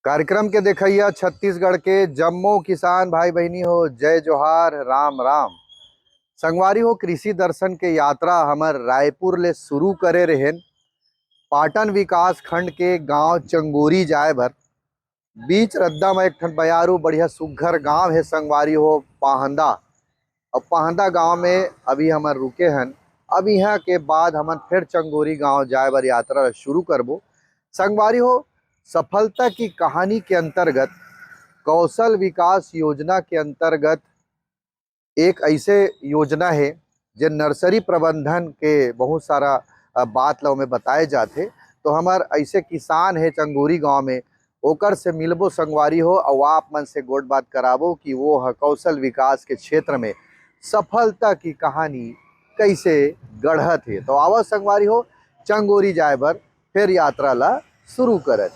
कार्यक्रम के देखैया छत्तीसगढ़ के जम्मो किसान भाई बहनी हो, जय जोहार, राम राम। संगवारी हो, कृषि दर्शन के यात्रा हमर रायपुर ले शुरू करे रहेन। पाटन विकास खंड के गांव चंगोरी जाए भर बीच रद्दा में एक ठन बयारू बढ़िया सुघ्घर गांव है संगवारी हो, पाहंदा। और पाहंदा गांव में अभी हमन रुके हन। अब यहाँ के बाद हमन फिर चंगोरी गांव जाए बर यात्रा शुरू करबो। संगवारी हो, सफलता की कहानी के अंतर्गत कौशल विकास योजना के अंतर्गत एक ऐसे योजना है जो नर्सरी प्रबंधन के बहुत सारा बात ला में बताए जाते। तो हमार ऐसे किसान है चंगोरी गांव में, ओकर से मिलबो संगवारी हो और आप मन से गोट बात कराबो कि वो कौशल विकास के क्षेत्र में सफलता की कहानी कैसे गढ़त है। तो आवा संगवारी हो, चंगोरी जाए बर फिर यात्रा ला शुरू करत।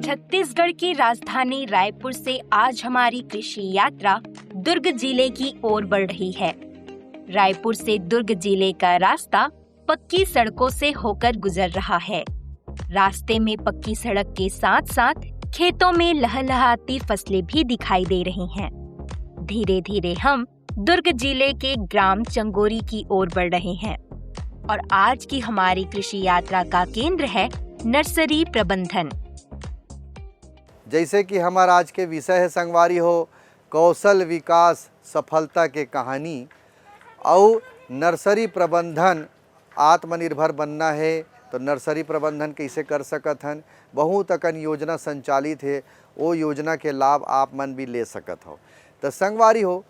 छत्तीसगढ़ की राजधानी रायपुर से आज हमारी कृषि यात्रा दुर्ग जिले की ओर बढ़ रही है। रायपुर से दुर्ग जिले का रास्ता पक्की सड़कों से होकर गुजर रहा है। रास्ते में पक्की सड़क के साथ साथ खेतों में लहलहाती फसलें भी दिखाई दे रही हैं। धीरे धीरे हम दुर्ग जिले के ग्राम चंगोरी की ओर बढ़ रहे हैं और आज की हमारी कृषि यात्रा का केंद्र है नर्सरी प्रबंधन। जैसे कि हमारा आज के विषय है संगवारी हो, कौशल विकास सफलता के कहानी और नर्सरी प्रबंधन। आत्मनिर्भर बनना है तो नर्सरी प्रबंधन कैसे कर सकत हन। बहुत अकन योजना संचालित है, वो योजना के लाभ आप मन भी ले सकत हो। तो संगवारी हो,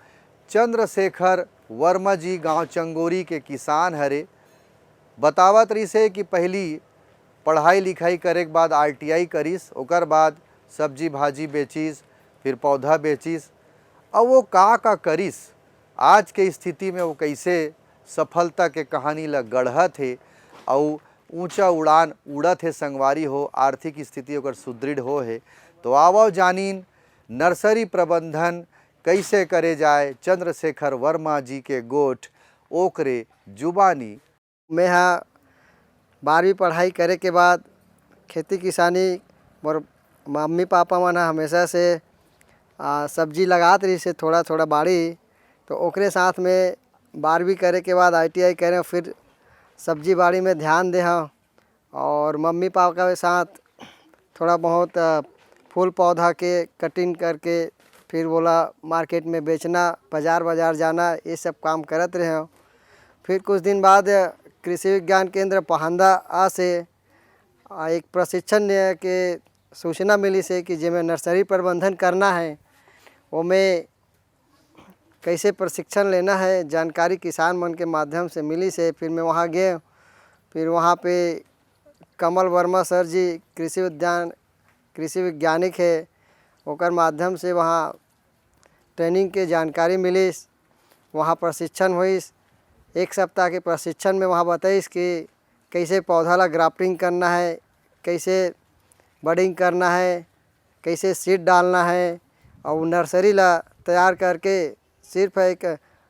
चंद्रशेखर वर्मा जी गांव चंगोरी के किसान हरे। बतावत रही से कि पहली पढ़ाई लिखाई करे के बाद ITI करिस, ओकर बाद सब्जी भाजी बेचिस, फिर पौधा बेचिस और वो का करिस। आज के स्थिति में वो कैसे सफलता के कहानी ला गढ़त है और ऊंचा उड़ान उड़त है संगवारी हो। आर्थिक स्थिति ओकर सुदृढ़ हो है। तो आवो जानीन नर्सरी प्रबंधन कैसे करे जाए चंद्रशेखर वर्मा जी के गोठ ओकरे जुबानी। मैं 12वीं पढ़ाई करे के बाद खेती किसानी मोर मम्मी पापा मन हमेशा से सब्जी लगात रही से थोड़ा थोड़ा बाड़ी। तो ओकरे साथ में 12वीं करे के बाद ITI करे, फिर सब्जी बाड़ी में ध्यान दे हाँ। और मम्मी पापा के साथ थोड़ा बहुत फूल पौधा के कटिंग करके फिर बोला मार्केट में बेचना, बाज़ार जाना, ये सब काम करत रहे हैं। फिर कुछ दिन बाद कृषि विज्ञान केंद्र पाहंदा से एक प्रशिक्षण के सूचना मिली से कि जिसमें नर्सरी प्रबंधन करना है, वो में कैसे प्रशिक्षण लेना है, जानकारी किसान मन के माध्यम से मिली से फिर मैं वहाँ गए। फिर वहाँ पे कमल वर्मा सर जी कृषि वैज्ञानिक है, ओकर माध्यम से वहाँ ट्रेनिंग के जानकारी मिली। वहाँ प्रशिक्षण हुई। 1 सप्ताह के प्रशिक्षण में वहाँ बताइस कि कैसे पौधा ला ग्राफ्टिंग करना है, कैसे बडिंग करना है, कैसे सीड डालना है और नर्सरी ला तैयार करके सिर्फ एक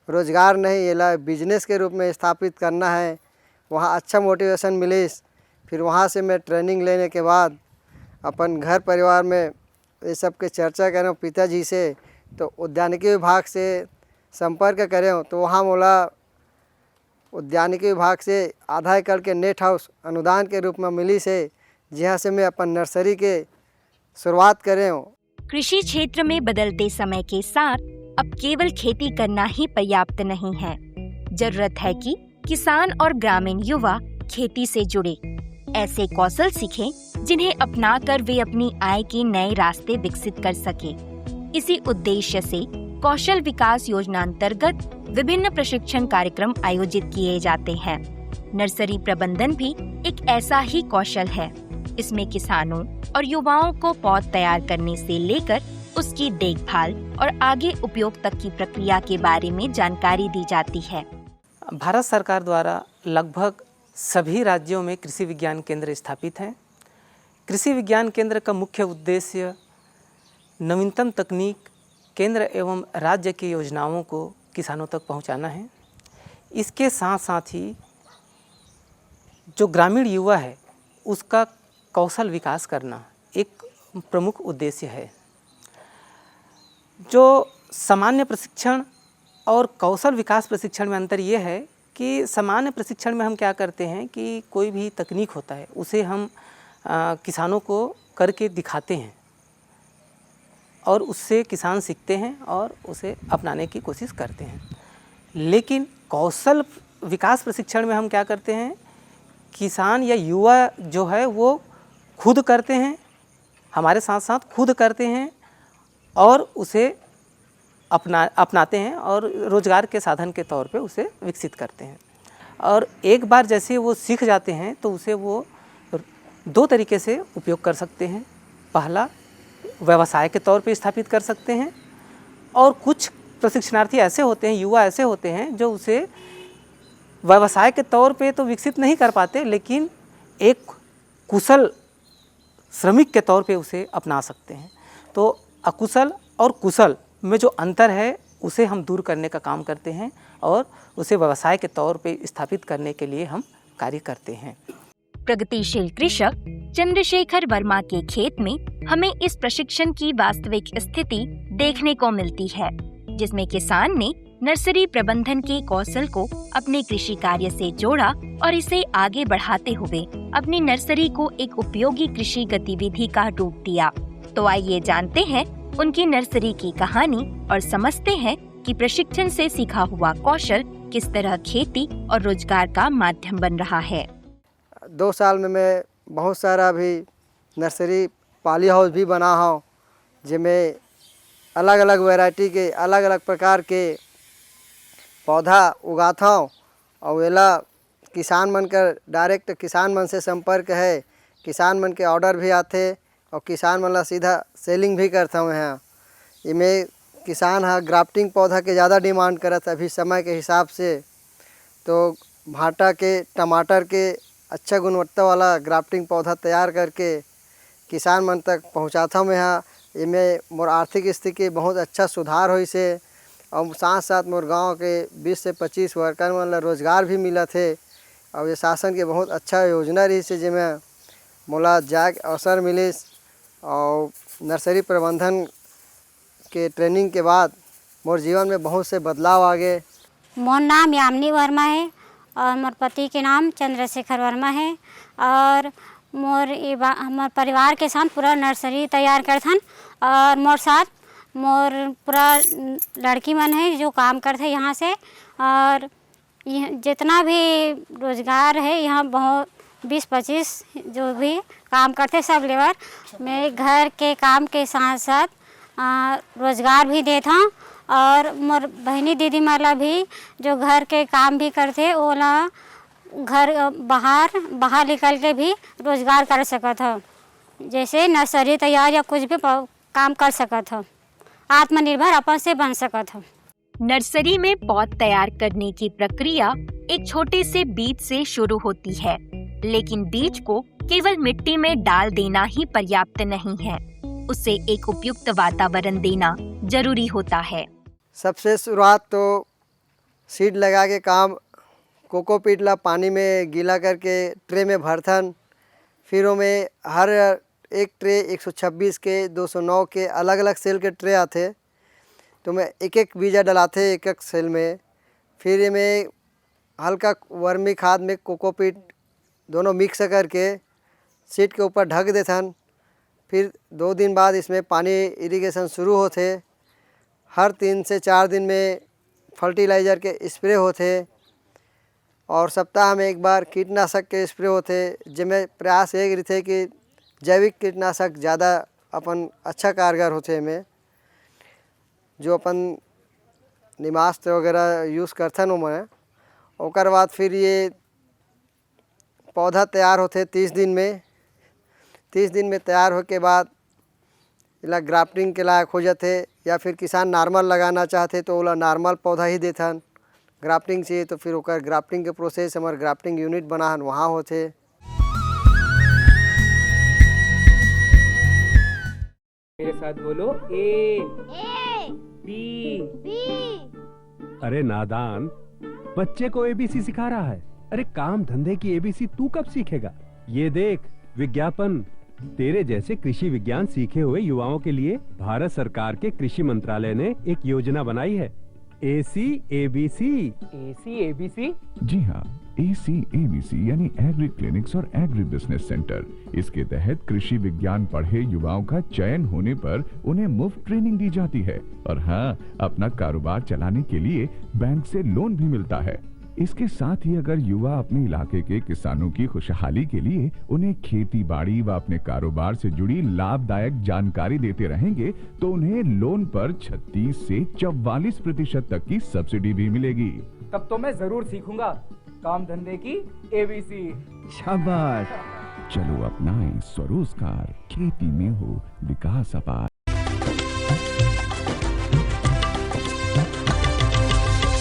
रोज़गार नहीं, ये ला बिजनेस के रूप में स्थापित करना है। वहाँ अच्छा मोटिवेशन मिलिस। फिर वहाँ से मैं ट्रेनिंग लेने के बाद अपन घर परिवार में ये सब के चर्चा करें पिताजी से, तो उद्यानिकी विभाग से संपर्क करें। तो वहाँ मोला उद्यानिकी विभाग से आधा एकड़ के नेट हाउस अनुदान के रूप में मिली से, जहाँ से मैं अपन नर्सरी के शुरुआत करें। कृषि क्षेत्र में बदलते समय के साथ अब केवल खेती करना ही पर्याप्त नहीं है। जरूरत है कि किसान और ग्रामीण युवा खेती से जुड़े, ऐसे कौशल सीखें जिन्हें अपनाकर वे अपनी आय के नए रास्ते विकसित कर सके। इसी उद्देश्य से कौशल विकास योजना अंतर्गत विभिन्न प्रशिक्षण कार्यक्रम आयोजित किए जाते हैं। नर्सरी प्रबंधन भी एक ऐसा ही कौशल है। इसमें किसानों और युवाओं को पौध तैयार करने से लेकर उसकी देखभाल और आगे उपयोग तक की प्रक्रिया के बारे में जानकारी दी जाती है। भारत सरकार द्वारा लगभग सभी राज्यों में कृषि विज्ञान केंद्र स्थापित हैं। कृषि विज्ञान केंद्र का मुख्य उद्देश्य नवीनतम तकनीक केंद्र एवं राज्य की योजनाओं को किसानों तक पहुंचाना है। इसके साथ साथ ही जो ग्रामीण युवा है उसका कौशल विकास करना एक प्रमुख उद्देश्य है। जो सामान्य प्रशिक्षण और कौशल विकास प्रशिक्षण में अंतर ये है कि सामान्य प्रशिक्षण में हम क्या करते हैं कि कोई भी तकनीक होता है उसे हम किसानों को करके दिखाते हैं और उससे किसान सीखते हैं और उसे अपनाने की कोशिश करते हैं। लेकिन कौशल विकास प्रशिक्षण में हम क्या करते हैं, किसान या युवा जो है वो खुद करते हैं, हमारे साथ साथ खुद करते हैं और उसे अपनाते हैं और रोज़गार के साधन के तौर पे उसे विकसित करते हैं। और एक बार जैसे वो सीख जाते हैं तो उसे वो दो तरीके से उपयोग कर सकते हैं। पहला, व्यवसाय के तौर पे स्थापित कर सकते हैं और कुछ प्रशिक्षणार्थी ऐसे होते हैं, युवा ऐसे होते हैं जो उसे व्यवसाय के तौर पे तो विकसित नहीं कर पाते, लेकिन एक कुशल श्रमिक के तौर पे उसे अपना सकते हैं। तो अकुशल और कुशल में जो अंतर है उसे हम दूर करने का काम करते हैं और उसे व्यवसाय के तौर पे स्थापित करने के लिए हम कार्य करते हैं। प्रगतिशील कृषक चंद्रशेखर वर्मा के खेत में हमें इस प्रशिक्षण की वास्तविक स्थिति देखने को मिलती है, जिसमें किसान ने नर्सरी प्रबंधन के कौशल को अपने कृषि कार्य से जोड़ा और इसे आगे बढ़ाते हुए अपनी नर्सरी को एक उपयोगी कृषि गतिविधि का रूप दिया। तो आइए जानते हैं उनकी नर्सरी की कहानी और समझते हैं कि प्रशिक्षण से सीखा हुआ कौशल किस तरह खेती और रोजगार का माध्यम बन रहा है। 2 साल में मैं बहुत सारा भी नर्सरी पॉली हाउस भी बना हूँ, जिसमें अलग अलग वैरायटी के अलग अलग प्रकार के पौधा उगाता हूँ और वेला किसान मन कर डायरेक्ट किसान मन से संपर्क है, किसान मन के ऑर्डर भी आते और किसान मन ला सीधा सेलिंग भी करता हूँ। यहाँ इमें किसान हाँ ग्राफ्टिंग पौधा के ज़्यादा डिमांड करत अभी समय के हिसाब से, तो भाटा के टमाटर के अच्छा गुणवत्ता वाला ग्राफ्टिंग पौधा तैयार करके किसान मन तक पहुँचाता हूँ। यहाँ इमें मोर आर्थिक स्थिति बहुत अच्छा सुधार हुई से और साथ साथ मोर गांव के 20 से 25 वर्कर मन ला रोजगार भी मिला थे और ये शासन के बहुत अच्छा योजना रही से, जिसमें मोला जाग अवसर मिलिस और नर्सरी प्रबंधन के ट्रेनिंग के बाद मोर जीवन में बहुत से बदलाव आ गए। मोर नाम यामिनी वर्मा है और मोर पति के नाम चंद्रशेखर वर्मा है और मोर परिवार के साथ पूरा नर्सरी तैयार करथन और मोर साथ मोर पूरा लड़की मन है जो काम करते यहाँ से, और जितना भी रोजगार है यहाँ बहुत 20-25 जो भी काम करते सब लेबर मैं घर के काम के साथ साथ रोजगार भी देता हूँ और मोर बहनी दीदी माला भी जो घर के काम भी करते ओला घर बाहर निकल के भी रोजगार कर सकत हो, जैसे नर्सरी तैयार या कुछ भी काम कर सकत हो, आत्मनिर्भर अपन से बन सकत हो। नर्सरी में पौध तैयार करने की प्रक्रिया एक छोटे से बीज से शुरू होती है, लेकिन बीज को केवल मिट्टी में डाल देना ही पर्याप्त नहीं है, उसे एक उपयुक्त वातावरण देना जरूरी होता है। सबसे शुरुआत तो सीड लगा के काम कोकोपीट ला पानी में गीला करके ट्रे में भरथन, फिर उमें हर एक ट्रे 126 के 209 के अलग अलग सेल के ट्रे आते, तो मैं एक एक बीजा डलाते एक एक सेल में, फिर इमें हल्का वर्मी खाद में कोकोपीट दोनों मिक्स करके सीट के ऊपर ढक देथन। फिर 2 दिन बाद इसमें पानी इरिगेशन शुरू होते, हर 3 से 4 दिन में फर्टिलाइज़र के स्प्रे होते और सप्ताह में एक बार कीटनाशक के स्प्रे होते, जिसमें प्रयास एक रहते कि जैविक कीटनाशक ज़्यादा अपन अच्छा कारगर होते में, जो अपन निमास्त वगैरह यूज़ करथन उमें। ओकर बाद फिर ये पौधा तैयार होते 30 दिन में, 30 दिन में तैयार हो के बाद इला ग्राफ्टिंग के लायक हो जाते, या फिर किसान नॉर्मल लगाना चाहते तो ओला नॉर्मल पौधा ही देथन। ग्राफ्टिंग चाहिए तो फिर ओकर ग्राफ्टिंग के प्रोसेस हमारे ग्राफ्टिंग यूनिट बनाहन वहाँ होते। मेरे साथ बोलो ए बी। अरे नादान, बच्चे को एबीसी सिखा रहा है। अरे काम धंधे की एबीसी तू कब सीखेगा? ये देख विज्ञापन। तेरे जैसे कृषि विज्ञान सीखे हुए युवाओं के लिए भारत सरकार के कृषि मंत्रालय ने एक योजना बनाई है, ACABC। ACABC? जी हाँ, ACABC यानी एग्री क्लिनिक्स और एग्री बिजनेस सेंटर। इसके तहत कृषि विज्ञान पढ़े युवाओं का चयन होने पर उन्हें मुफ्त ट्रेनिंग दी जाती है और हाँ, अपना कारोबार चलाने के लिए बैंक से लोन भी मिलता है। इसके साथ ही अगर युवा अपने इलाके के किसानों की खुशहाली के लिए उन्हें खेती बाड़ी व अपने कारोबार से जुड़ी लाभदायक जानकारी देते रहेंगे तो उन्हें लोन पर 36 से 44% तक की सब्सिडी भी मिलेगी। तब तो मैं जरूर सीखूंगा काम धंधे की ABC। शाबाश, चलो अपनाएं स्वरोजगार, खेती में हो विकास अपार।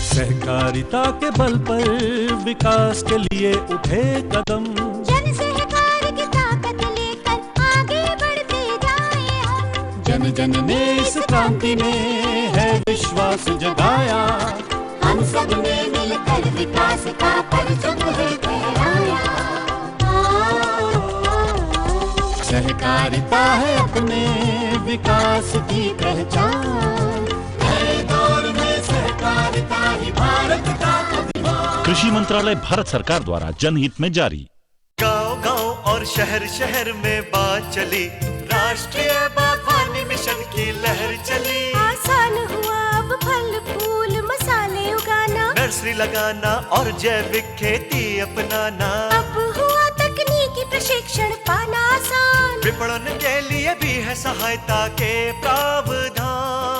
सहकारिता के बल पर विकास के लिए उठे कदम, जन सहकार की ताकत लेकर आगे बढ़ते जाएं हम। जन जन ने इस क्रांति में है विश्वास जगाया, हम सब ने मिलकर विकास का परचम है फहराया। सहकारिता है अपने विकास की पहचान, नए दौर में सहकारिता ही भारत का अभिमान। कृषि मंत्रालय भारत सरकार द्वारा जनहित में जारी। गांव-गांव और शहर-शहर में बात चली, राष्ट्रीय बागवानी मिशन की लहर चली। आसान हुआ अब फल फूल मसाले उगाना, नर्सरी लगाना और जैविक खेती अपनाना। अब हुआ तकनीकी प्रशिक्षण पाना आसान, विपणन के लिए भी है सहायता के प्रावधान।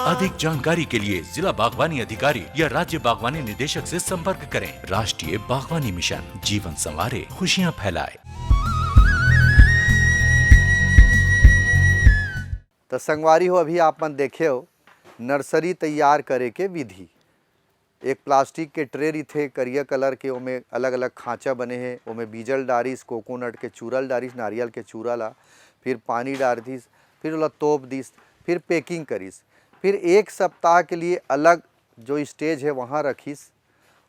अधिक जानकारी के लिए जिला बागवानी अधिकारी या राज्य बागवानी निदेशक से संपर्क करें। राष्ट्रीय बागवानी मिशन, जीवन संवारे, खुशियां फैलाए। तो संगवारी हो, अभी आप मन देखे हो नर्सरी तैयार करे के विधि। एक प्लास्टिक के ट्रे रथे करिया कलर के, ओमे अलग अलग खांचा बने हैं, ओमे बीजल डारिस, कोकोनट के चूरल डारिस, नारियल के चूरा ला, फिर पानी डार दिस, फिर ओला तोप दिस, फिर पैकिंग करिस, फिर एक सप्ताह के लिए अलग जो स्टेज है वहाँ रखिस,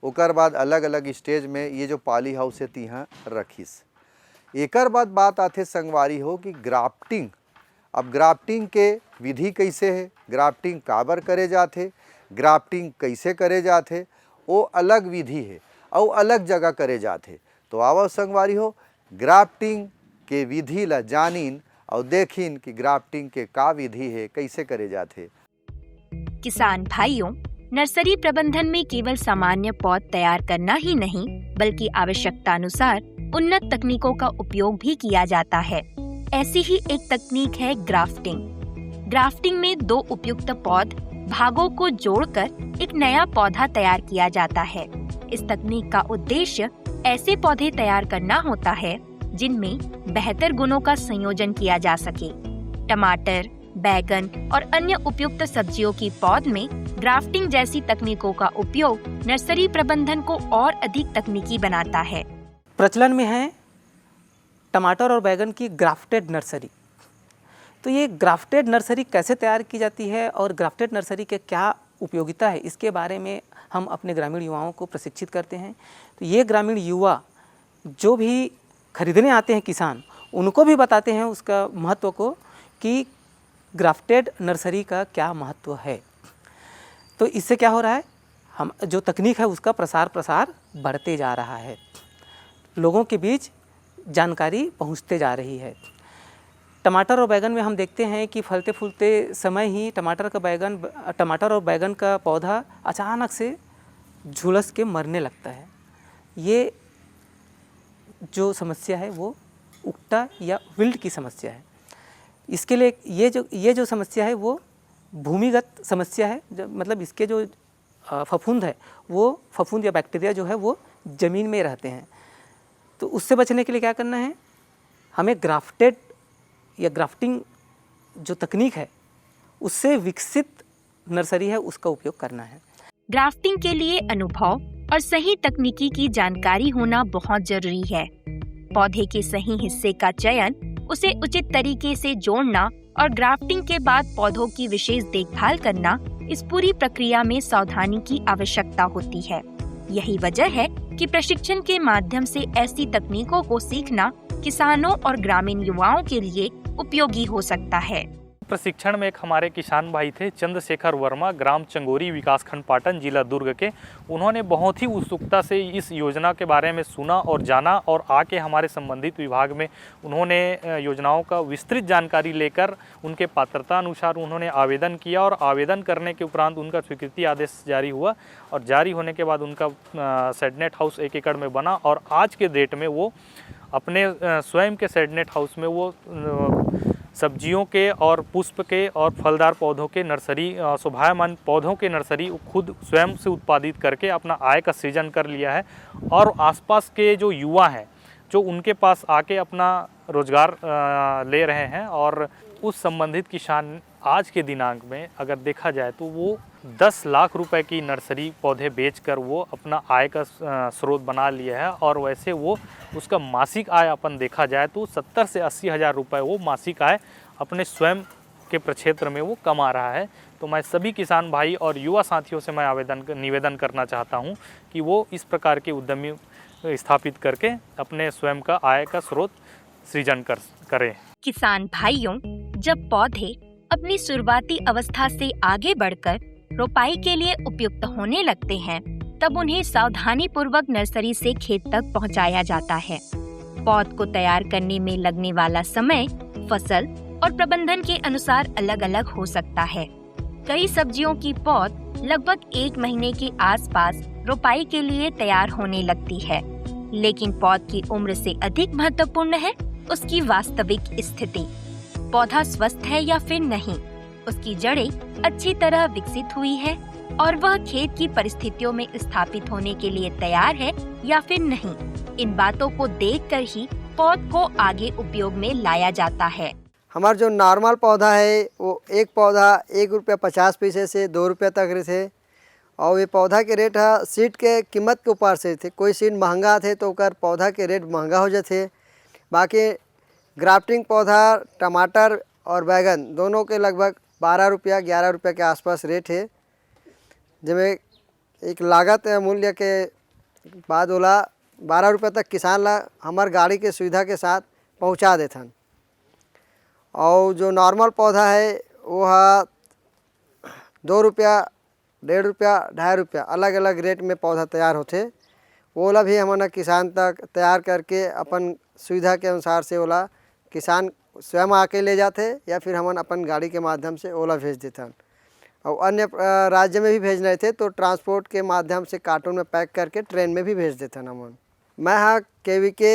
ओकर बाद अलग अलग स्टेज में ये जो पॉली हाउस है तिहाँ रखिस। एकर बाद बात आथे संगवारी हो कि ग्राफ्टिंग। अब ग्राफ्टिंग के विधि कैसे है, ग्राफ्टिंग काबर करे जाथे, ग्राफ्टिंग कैसे करे जाथे, वो अलग विधि है और अलग जगह करे जाथे। तो आवो संगवारी हो, ग्राफ्टिंग के विधि ला जानिन और देखिन कि ग्राफ्टिंग के का विधि है, कैसे करे जाथे। किसान भाइयों, नर्सरी प्रबंधन में केवल सामान्य पौध तैयार करना ही नहीं, बल्कि आवश्यकता अनुसार उन्नत तकनीकों का उपयोग भी किया जाता है। ऐसी ही एक तकनीक है ग्राफ्टिंग। ग्राफ्टिंग में दो उपयुक्त पौध भागों को जोड़कर एक नया पौधा तैयार किया जाता है। इस तकनीक का उद्देश्य ऐसे पौधे तैयार करना होता है जिनमें बेहतर गुणों का संयोजन किया जा सके। टमाटर, बैगन और अन्य उपयुक्त सब्जियों की पौध में ग्राफ्टिंग जैसी तकनीकों का उपयोग नर्सरी प्रबंधन को और अधिक तकनीकी बनाता है। प्रचलन में है टमाटर और बैगन की ग्राफ्टेड नर्सरी। तो ये ग्राफ्टेड नर्सरी कैसे तैयार की जाती है और ग्राफ्टेड नर्सरी के क्या उपयोगिता है, इसके बारे में हम अपने ग्रामीण युवाओं को प्रशिक्षित करते हैं। तो ये ग्रामीण युवा जो भी खरीदने आते हैं किसान, उनको भी बताते हैं उसका महत्व को कि ग्राफ्टेड नर्सरी का क्या महत्व है। तो इससे क्या हो रहा है, हम जो तकनीक है उसका प्रसार बढ़ते जा रहा है, लोगों के बीच जानकारी पहुंचते जा रही है। टमाटर और बैगन में हम देखते हैं कि फलते फूलते समय ही टमाटर और बैगन का पौधा अचानक से झुलस के मरने लगता है। ये जो समस्या है वो उक्टा या विल्ट की समस्या है। इसके लिए ये जो समस्या है वो भूमिगत समस्या है, मतलब इसके जो फफूंद है, वो फफूंद या बैक्टीरिया जो है वो ज़मीन में रहते हैं। तो उससे बचने के लिए क्या करना है, हमें ग्राफ्टेड या ग्राफ्टिंग जो तकनीक है उससे विकसित नर्सरी है उसका उपयोग करना है। ग्राफ्टिंग के लिए अनुभव और सही तकनीकी की जानकारी होना बहुत जरूरी है। पौधे के सही हिस्से का चयन, उसे उचित तरीके से जोड़ना और ग्राफ्टिंग के बाद पौधों की विशेष देखभाल करना, इस पूरी प्रक्रिया में सावधानी की आवश्यकता होती है। यही वजह है कि प्रशिक्षण के माध्यम से ऐसी तकनीकों को सीखना किसानों और ग्रामीण युवाओं के लिए उपयोगी हो सकता है। प्रशिक्षण में एक हमारे किसान भाई थे चंद्रशेखर वर्मा, ग्राम चंगोरी, विकासखंड पाटन, जिला दुर्ग के। उन्होंने बहुत ही उत्सुकता से इस योजना के बारे में सुना और जाना और आके हमारे संबंधित विभाग में उन्होंने योजनाओं का विस्तृत जानकारी लेकर उनके पात्रता अनुसार उन्होंने आवेदन किया और आवेदन करने के उपरांत उनका स्वीकृति आदेश जारी हुआ और जारी होने के बाद उनका शेडनेट हाउस 1 एकड़ में बना और आज के डेट में वो अपने स्वयं के शेडनेट हाउस में वो सब्जियों के और पुष्प के और फलदार पौधों के नर्सरी, शोभायमान पौधों के नर्सरी खुद स्वयं से उत्पादित करके अपना आय का सृजन कर लिया है। और आसपास के जो युवा हैं जो उनके पास आके अपना रोजगार ले रहे हैं और उस संबंधित किसान आज के दिनांक में अगर देखा जाए तो वो 10 लाख रुपए की नर्सरी पौधे बेचकर वो अपना आय का स्रोत बना लिया है। और वैसे वो उसका मासिक आय अपन देखा जाए तो 70 से 80 हज़ार रुपये वो मासिक आय अपने स्वयं के प्रक्षेत्र में वो कमा रहा है। तो मैं सभी किसान भाई और युवा साथियों से मैं निवेदन करना चाहता हूँ कि वो इस प्रकार के उद्यमी स्थापित करके अपने स्वयं का आय का स्रोत सृजन करें। किसान भाइयों, जब पौधे अपनी शुरुआती अवस्था से आगे बढ़कर रोपाई के लिए उपयुक्त होने लगते हैं, तब उन्हें सावधानी पूर्वक नर्सरी से खेत तक पहुंचाया जाता है। पौध को तैयार करने में लगने वाला समय फसल और प्रबंधन के अनुसार अलग अलग हो सकता है। कई सब्जियों की पौध लगभग 1 महीने के आसपास रोपाई के लिए तैयार होने लगती है, लेकिन पौध की उम्र से अधिक महत्वपूर्ण है उसकी वास्तविक स्थिति। पौधा स्वस्थ है या फिर नहीं, उसकी जड़ें अच्छी तरह विकसित हुई है और वह खेत की परिस्थितियों में स्थापित होने के लिए तैयार है या फिर नहीं। इन बातों को देखकर ही पौध को आगे उपयोग में लाया जाता है। हमारा जो नॉर्मल पौधा है वो एक पौधा 1 रुपया 50 पैसे से 2 रुपया तक रहते और ये पौधा के रेट है सीड के कीमत के ऊपर से थे। कोई सीड महंगा थे तो ओकर पौधा के रेट महंगा हो जाते। बाकी ग्राफ्टिंग पौधा टमाटर और बैगन दोनों के लगभग 12 रुपया 11 रुपया के आसपास रेट है, जिसमें एक लागत मूल्य के बाद ओला 12 रुपया तक किसान ला हमार गाड़ी के सुविधा के साथ पहुंचा देथन। और जो नॉर्मल पौधा है वो है 2 रुपया 1.5 रुपया 2.5 रुपया अलग अलग रेट में पौधा तैयार होते। ओला भी हमारा किसान तक तैयार करके अपन सुविधा के अनुसार से ओला किसान स्वयं आके ले जाते या फिर हम अपन गाड़ी के माध्यम से ओला भेज देते हैं। और अन्य राज्य में भी भेज रहे थे तो ट्रांसपोर्ट के माध्यम से कार्टून में पैक करके ट्रेन में भी भेज देते हैं हम। मैं हाँ KVK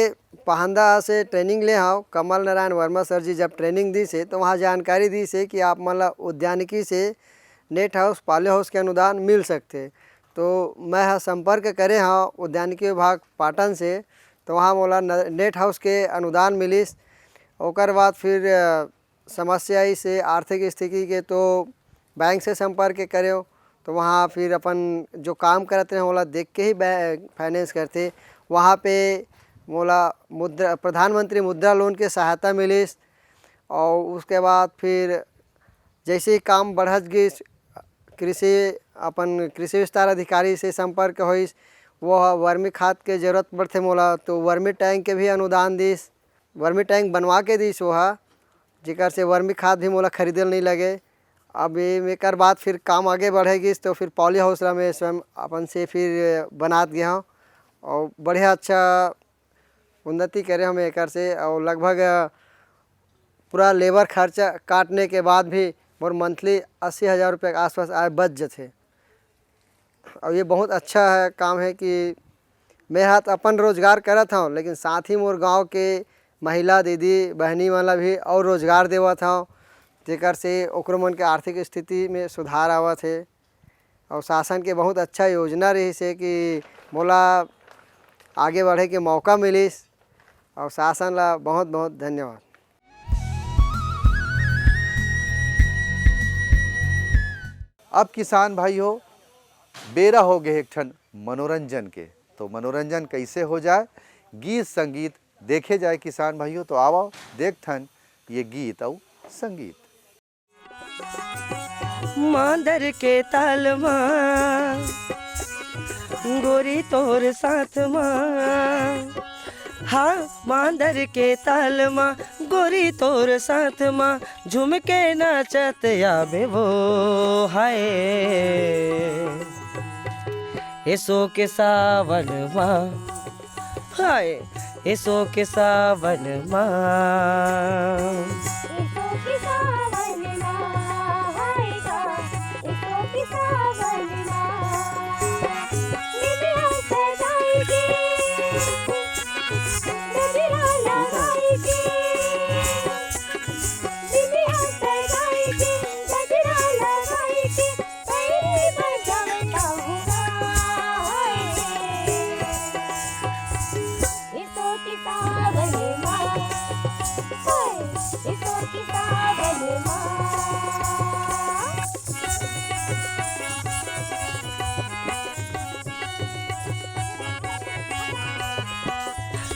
पहंदा से ट्रेनिंग ले हाँ कमल नारायण वर्मा सर जी जब ट्रेनिंग दी से तो वहाँ जानकारी दी से कि आप मतलब उद्यानिकी से नेट हाउस पाले हाउस के अनुदान मिल सकते। तो मैं हाँ संपर्क करे हाँ उद्यानिकी विभाग पाटन से, तो वहाँ मोला नेट हाउस के अनुदान मिलिस। ओकर बाद फिर समस्या से आर्थिक स्थिति के तो बैंक से संपर्क करे तो वहाँ फिर अपन जो काम करते हैं मोला देख के ही फाइनेंस करते। वहाँ पे मोला प्रधानमंत्री मुद्रा लोन के सहायता मिलिस। और उसके बाद फिर जैसे ही काम बढ़त गई कृषि विस्तार अधिकारी से संपर्क होइस, वो वर्मी खाद के जरूरत पड़ते मोला तो वर्मी टैंक के भी अनुदान दिस, वर्मी टैंक बनवा के दिस वहाँ जिकर से वर्मी खाद भी मोला खरीदल नहीं लगे। अब एक बाद फिर काम आगे बढ़ेगी तो फिर पॉली हाउस में स्वयं अपन से फिर बनात गया हूँ और बढ़िया अच्छा उन्नति करे हम एक से। और लगभग पूरा लेबर खर्चा काटने के बाद भी मोर मंथली 80,000 रुपये के आसपास आय बच जाते। और ये बहुत अच्छा है काम है कि मैं हाथ अपन रोजगार करत हूँ, लेकिन साथ ही मोर गांव के महिला दीदी बहनी वाला भी और रोजगार देवत हूँ, जेकर से ओकरो मन के आर्थिक स्थिति में सुधार आवत है। और शासन के बहुत अच्छा योजना रही से कि मोला आगे बढ़े के मौका मिलिस। और शासन ला बहुत बहुत धन्यवाद। अब किसान भाई हो बेरा हो गए एक ठन मनोरंजन के, तो मनोरंजन कैसे हो जाए, गीत संगीत देखे जाए किसान भाइयों। तो आओ देख थन ये गीत और संगीत। मांदर के ताल गोरी तोर साथ माँ, हाँ मांदर के ताल माँ गोरी तोर साथ माँ, झुमके नाचत आवे वो हाय। ऐसो के सावन माँ, हाय ऐसो के सावन माँ,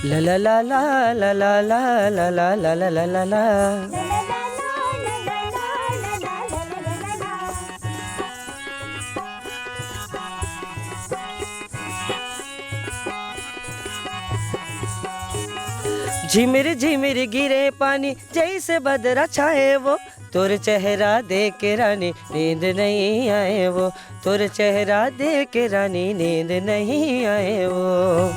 ला ला ला ला ला ला ला ला ला ला ला ला ला ला। झिमिर झिमिर गिरे पानी जैसे बदरा छाए वो, तोर चेहरा देख के रानी नींद नहीं आए वो, तोर चेहरा देख के रानी नींद नहीं आए वो।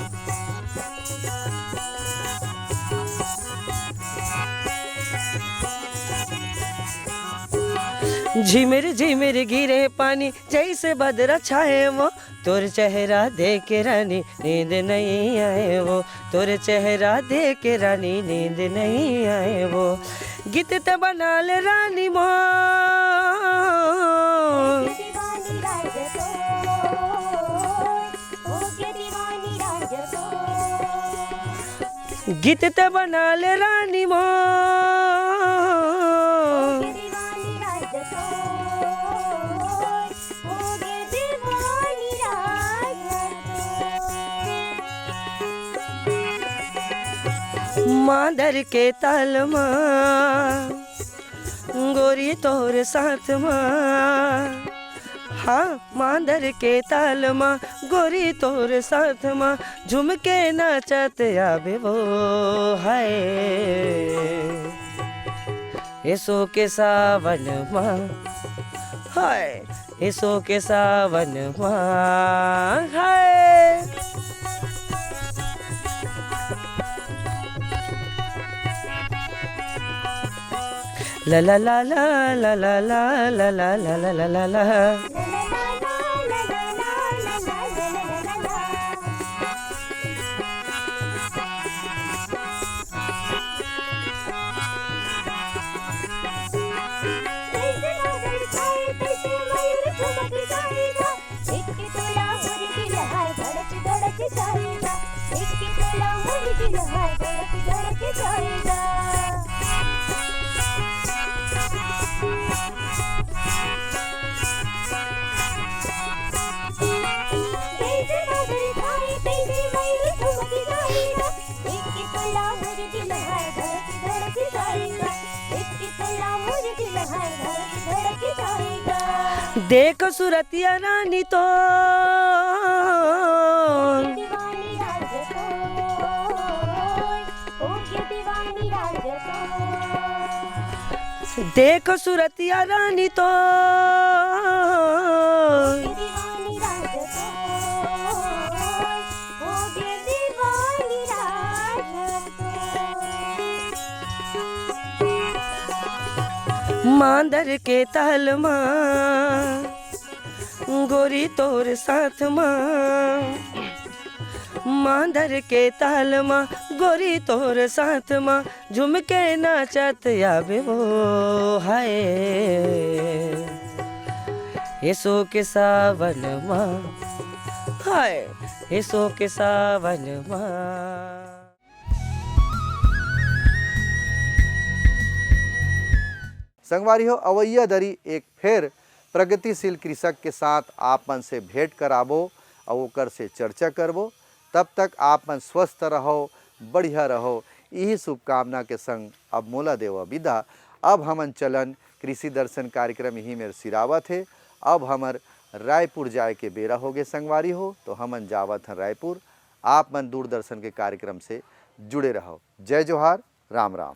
झिमिर झिमिर गिरे पानी जैसे बदरा छाए वो, तोर चेहरा देख के रानी नींद नहीं आए वो, तोर चेहरा देख के रानी नींद नहीं आए वो। गीत त बना ले रानी मोर, गीत त बना ले रानी मोर, मांदर के ताल माँ गोरी तोर साथ माँ, हाँ मांदर के ताल माँ गोरी तोर साथ माँ, झुमके नाचत आवे वो हाय। ऐसो के सावन माँ, हाय ऐसो के सावन माँ हाय। ला ला ला ला ला ला ला ला ला ला ला ला ला ला। देख सुरतिया रानी तो, देख सुरतिया रानी तो, मांदर के ताल माँ गोरी तोर साथ माँ, मांदर के ताल माँ गोरी तोर साथ माँ, झुमके नाचत आवे वो हाय। ऐसो के सावन माँ, हाय ऐसो के सावन माँ। संगवारी हो अवैया दरी एक फिर प्रगतिशील कृषक के साथ आपन से भेंट कराबो और ओकर से चर्चा करबो। तब तक आपन स्वस्थ रहो, बढ़िया रहो, यही शुभकामना के संग अब मोला देवा विदा। अब हमन चलन कृषि दर्शन कार्यक्रम यही मेरे सिरावत है। अब हमर रायपुर जाए के बेरा होगे संगवारी हो, तो हमन जावत हैं रायपुर। आप मन दूरदर्शन के कार्यक्रम से जुड़े रहो। जय जोहार, राम राम।